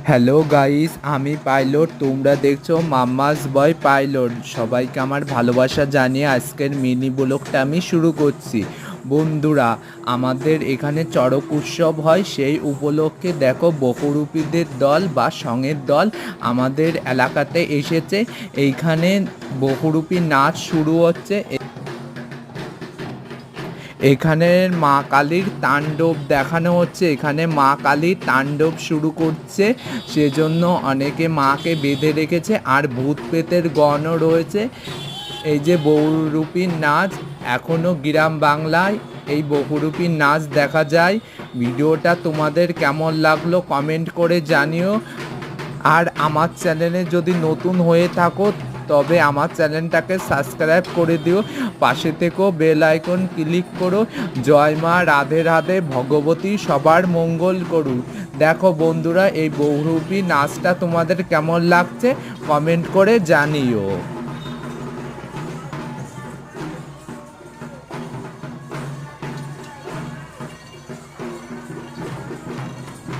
Hello guys, আমি pilot. তোমরা দেখছো মাম্মাস বয় পাইলট। সবাইকে আমার ভালোবাসা জানিয়ে আজকের মিনি ব্লগটা আমি শুরু করছি। বন্ধুরা, আমাদের এখানে চড়ক উৎসব হয়, সেই উপলক্ষে দেখো বহুরূপীদের দল বা সঙের দল আমাদের এলাকাতে এসেছে। এইখানে বহুরূপী নাচ শুরু হচ্ছে। এখানে মা কালীর তাণ্ডব দেখানো হচ্ছে। এখানে মা কালী তাণ্ডব শুরু করছে, সেজন্য অনেকে মাকে বেঁধে রেখেছে। আর ভূত প্রেতের গণও রয়েছে। এই যে বহুরূপীর নাচ, এখনও গ্রাম বাংলায় এই বহুরূপীর নাচ দেখা যায়। ভিডিওটা তোমাদের কেমন লাগলো কমেন্ট করে জানিও। আর আমার চ্যানেলে যদি নতুন হয়ে থাকো তবে আমার চ্যানেলটাকে সাবস্ক্রাইব করে দিও, পাশে থেকেও বেল আইকন ক্লিক করো। জয় মা, রাধে রাধে, ভগবতী সবার মঙ্গল করুক। দেখো বন্ধুরা, এই বহুরূপী নাচটা তোমাদের কেমন লাগছে কমেন্ট করে জানিও।